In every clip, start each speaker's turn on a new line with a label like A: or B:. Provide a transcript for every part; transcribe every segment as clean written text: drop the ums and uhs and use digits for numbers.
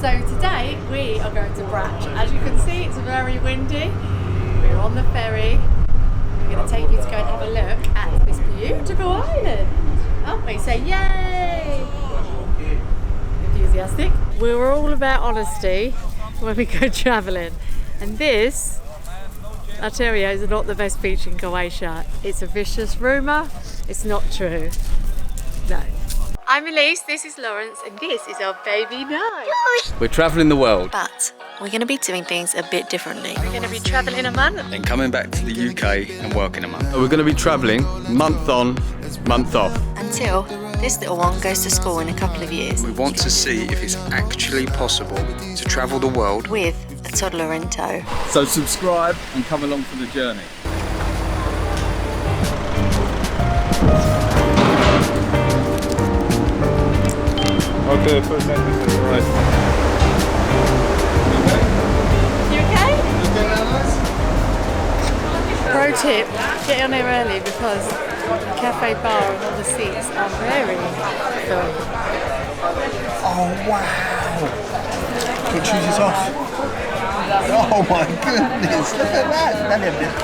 A: So today we are going to Brač. As you can see, it's very windy. We're on the ferry. We're going to take you to go and have a look at this beautiful island. Aren't we? Say yay! Enthusiastic. We're all about honesty when we go travelling. And this, I tell you, is not the best beach in Croatia. It's a vicious rumour. It's not true. No. I'm Elise, this is Lawrence, and this is our baby Nye.
B: We're travelling the world.
C: But we're going to be doing things a bit differently.
A: We're going to be travelling a month.
B: Then coming back to the UK and working a month. We're going to be travelling month on, month off.
C: Until this little one goes to school in a couple of years.
B: We want to see if it's actually possible to travel the world
C: With a toddler in tow.
B: So subscribe and come along for the journey. Okay, first sentence is right.
A: You okay? Pro tip, get on here early because the cafe bar and all the seats are very full.
D: Oh wow! Can you choose this off? Oh my goodness! Look at that! None of this.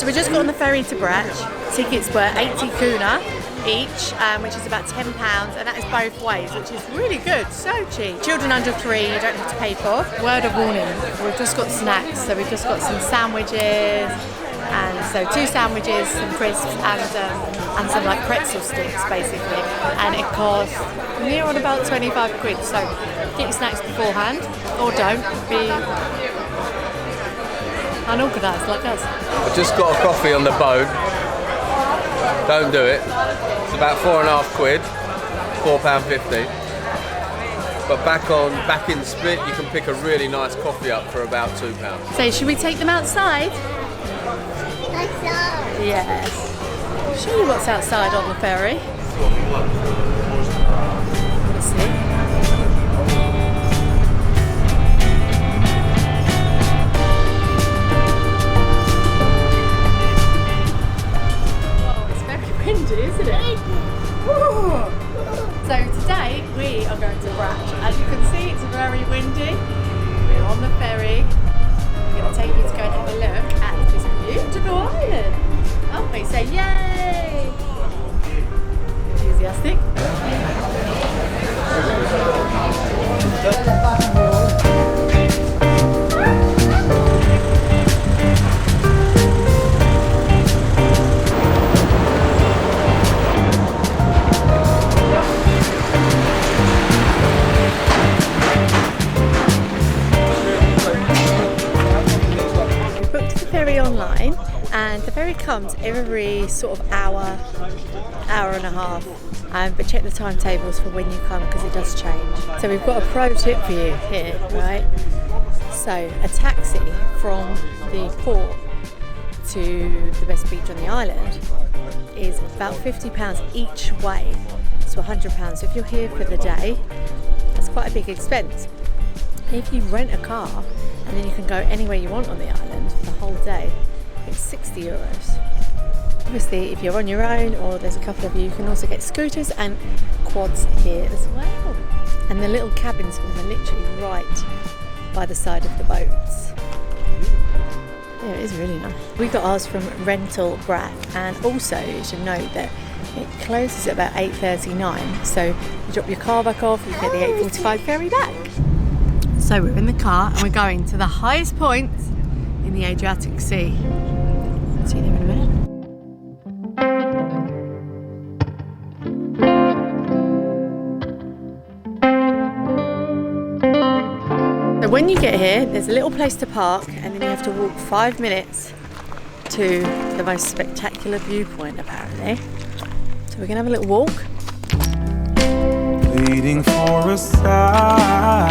A: So we just got on the ferry to Brač. Tickets were 80 kuna each, which is about £10, and that is both ways, which is really good, so cheap. Children under 3 you don't have to pay for. Word of warning, we've just got snacks, so we've just got some sandwiches, and so 2 sandwiches, some crisps, and some like pretzel sticks basically, and it costs near on about 25 quid, so get your snacks beforehand, or don't, be unorganised like us.
E: I just got a coffee on the boat. Don't do it. It's about £4.5 quid, £4.50. But back in Split, you can pick a really nice coffee up for about £2.
A: So should we take them outside?
F: Outside.
A: Yes. I'll show you what's outside on the ferry. Let's see. Isn't it? Woo! So today we are going to Brač. As you can see, it's very windy. We're on the ferry. We're going to take you to go and have a look at this beautiful island. Aren't we? Say yay! Enthusiastic. Online, and the ferry comes every sort of hour and a half, but check the timetables for when you come because it does change. So we've got a pro tip for you here, right? So a taxi from the port to the best beach on the island is about £50 each way, so £100. So if you're here for the day, that's quite a big expense. If you rent a car and then you can go anywhere you want on the island for the whole day, it's €60. Obviously, if you're on your own or there's a couple of you, you can also get scooters and quads here as well. And the little cabins for them are literally right by the side of the boats. Yeah, it is really nice. We got ours from Rental Brac, and also you should note that it closes at about 8:39. So you drop your car back off, you get the 8:45 ferry back. So we're in the car and we're going to the highest point in the Adriatic Sea. See you there in a minute. So when you get here, there's a little place to park, and then you have to walk 5 minutes to the most spectacular viewpoint apparently. So we're gonna have a little walk.
G: Waiting for a sign.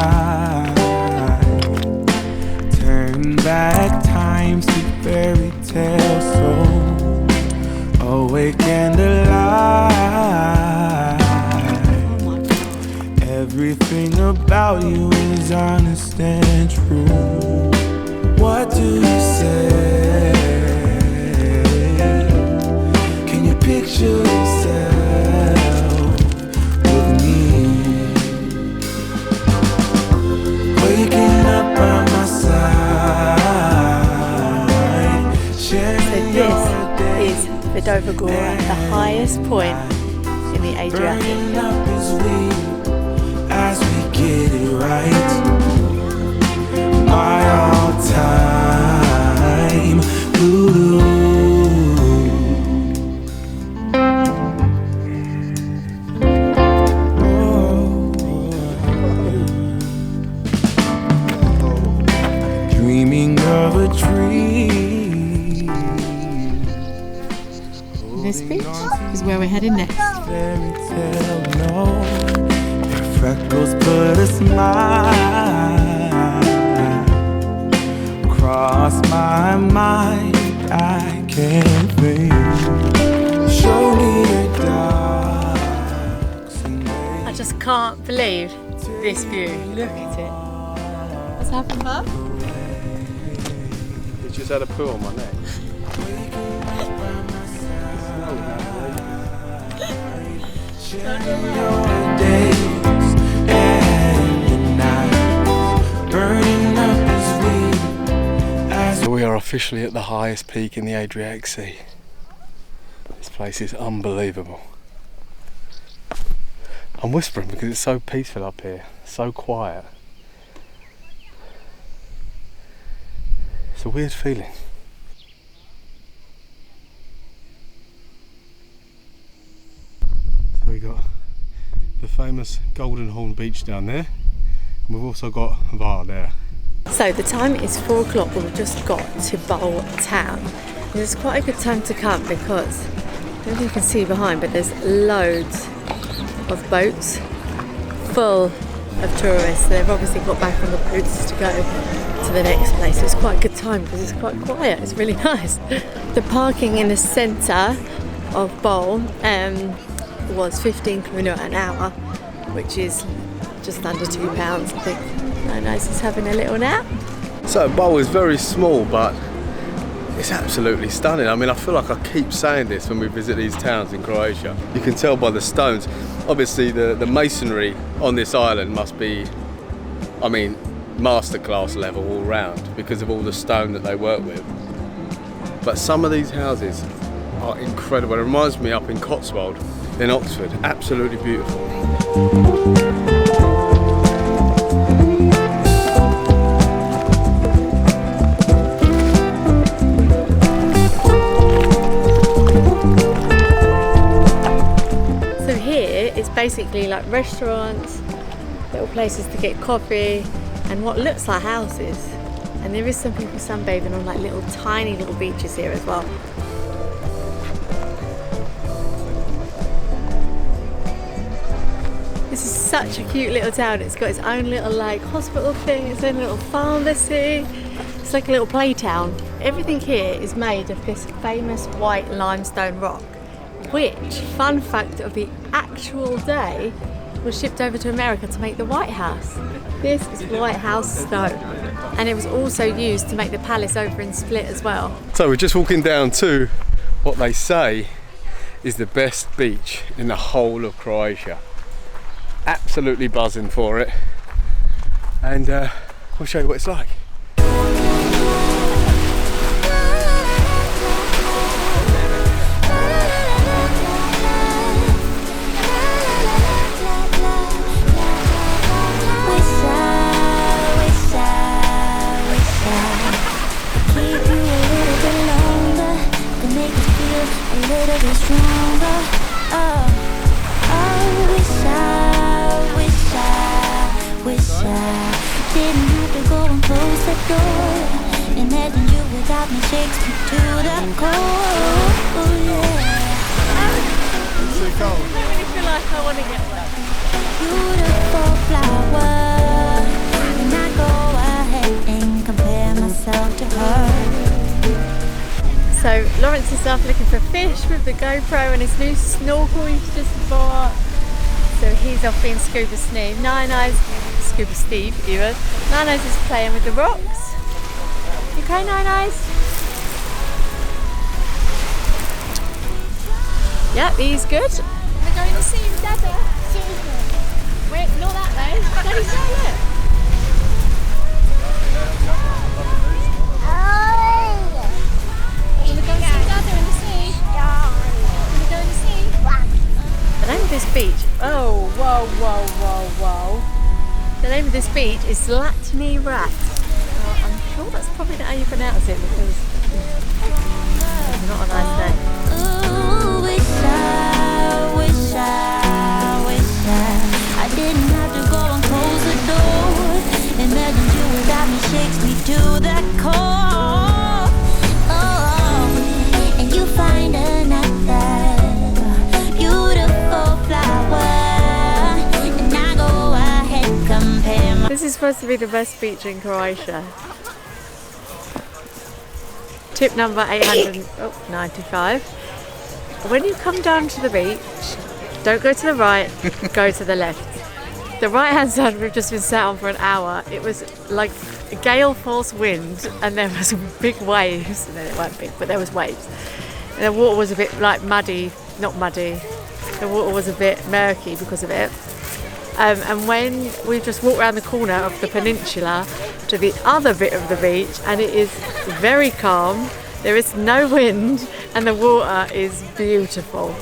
G: Turn back time, see fairy tale soul, awake and alive. Everything about you is honest and true. What do you say? Can you picture yourself
A: Gora, the highest point in the Adriatic.
G: Burning up as we get it right. My all-time Lulu. Dreaming of a dream.
A: This beach is where we're heading next.
G: Fairy tale, no. Your freckles put a smile across my mind. I can't think. Show me your dogs.
A: I just can't believe this view. Look at it. What's happened, Mum?
B: You just had a poo on my neck. So we are officially at the highest peak in the Adriatic Sea. This place is unbelievable. I'm whispering because it's so peaceful up here, so quiet. It's a weird feeling. So we got the famous Golden Horn Beach down there, and we've also got Var there.
A: So the time is 4 o'clock, but we've just got to Bols town. And it's quite a good time to come because, I don't know if you can see behind, but there's loads of boats full of tourists. So they've obviously got back on the boats to go to the next place. It's quite a good time because it's quite quiet. It's really nice. The parking in the centre of Bols was 15 km an hour, which is just under £2, I think. Nice is having a little nap.
B: So Bols is very small, but it's absolutely stunning. I mean, I feel like I keep saying this when we visit these towns in Croatia. You can tell by the stones. Obviously the masonry on this island must be, I mean, masterclass level all round because of all the stone that they work with. But some of these houses are incredible. It reminds me up in Cotswold in Oxford. Absolutely beautiful.
A: Basically like restaurants, little places to get coffee, and what looks like houses. And there is some people sunbathing on like little tiny little beaches here as well. This is such a cute little town. It's got its own little like hospital thing, its own little pharmacy. It's like a little play town. Everything here is made of this famous white limestone rock, which, fun fact of the actual day, was shipped over to America to make the White House. This is White House stone, and it was also used to make the palace over in Split as well.
B: So we're just walking down to what they say is the best beach in the whole of Croatia. Absolutely buzzing for it, and we'll show you what it's like.
A: So Lawrence is off looking for fish with the GoPro and his new snorkel he's just bought. So he's off being Scuba Steve. Scuba Steve even. Nine-Eyes is playing with the rocks. You okay, Nine-Eyes? Yep, he's good. We're going to see him, Dada. Wait, not that way. Daddy's there, look. Want to go and see Dada in the sea? Yeah. this beach, oh, whoa, whoa, whoa, whoa. The name of this beach is Zlatni Rat. I'm sure that's probably not how you pronounce it because it's not a nice name.
F: Ooh, wish I didn't have to go and close the door. Imagine you without me shakes me to the core. Oh, and you find another beautiful flower, and I go ahead compare my.
A: This is supposed to be the best beach in Croatia. Tip number 895. When you come down to the beach, don't go to the right, go to the left. The right hand side we've just been sat on for an hour. It was like a gale force wind and there was big waves. And then it weren't big, but there was waves. And the water was a bit like muddy, not muddy. The water was a bit murky because of it. And when we just walked around the corner of the peninsula to the other bit of the beach, and it is very calm, there is no wind, and the water is beautiful.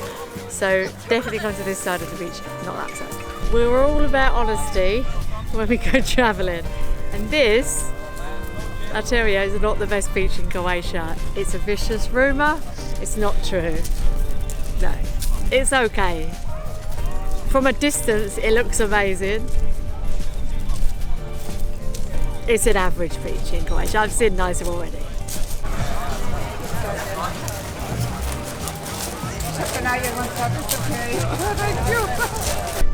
A: So definitely come to this side of the beach, not that side. We're all about honesty when we go travelling, and this, I tell you, is not the best beach in Croatia. It's a vicious rumour. It's not true. No, it's okay. From a distance, it looks amazing. It's an average beach in Croatia. I've seen nicer already.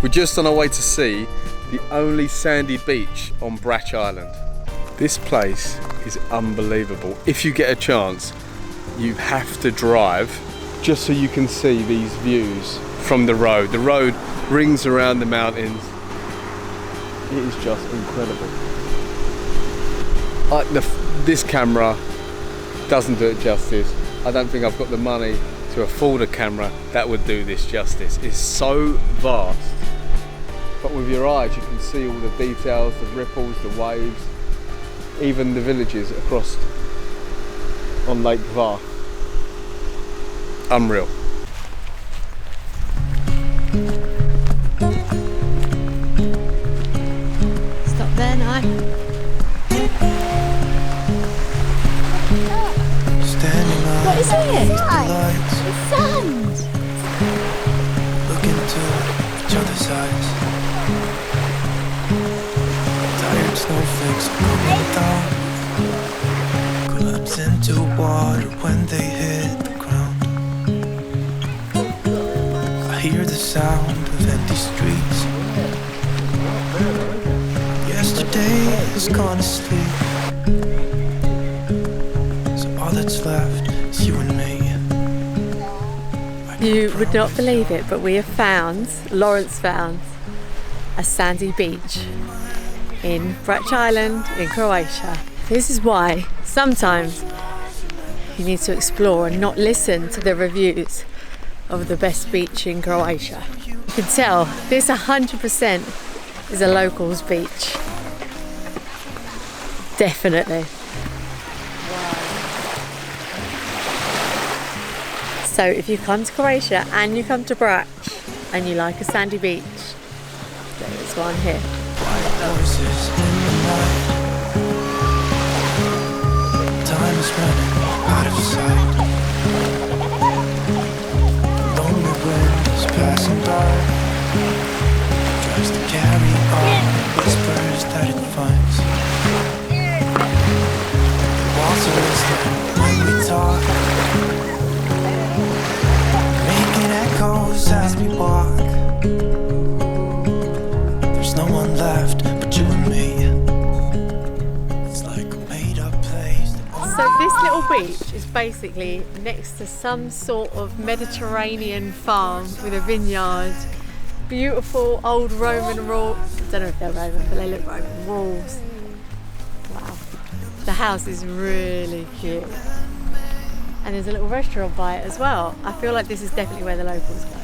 B: We're just on our way to see the only sandy beach on Brač Island. This place is unbelievable. If you get a chance, you have to drive just so you can see these views from the road. The road rings around the mountains. It is just incredible. This camera doesn't do it justice. I don't think I've got the money to afford a camera that would do this justice. It's so vast. But with your eyes you can see all the details, the ripples, the waves, even the villages across on Lake Var. Unreal.
A: Stop there now. What is it? It's sand.
G: Look into each other's eyes. Tired snowflakes coming down, collapse into water when they hit the ground. I hear the sound of empty streets. Yesterday has gone to sleep, so all that's left is you and me.
A: You would not believe it, but we have found, Lawrence found, a sandy beach in Brač Island in Croatia. This is why sometimes you need to explore and not listen to the reviews of the best beach in Croatia. You can tell this 100% is a locals beach. Definitely. So if you come to Croatia and you come to Brač and you like a sandy beach, there is one here.
G: Voices in the night. Time is running out of sight. Lonely wind is passing by, tries to carry on whispers that it finds. The walls are listening when we talk, making echoes as we walk. There's no one left but you and me. It's like a made up place.
A: So this little beach is basically next to some sort of Mediterranean farm with a vineyard. Beautiful old Roman walls. I don't know if they're Roman, but they look Roman walls. Wow. The house is really cute. And there's a little restaurant by it as well. I feel like this is definitely where the locals go.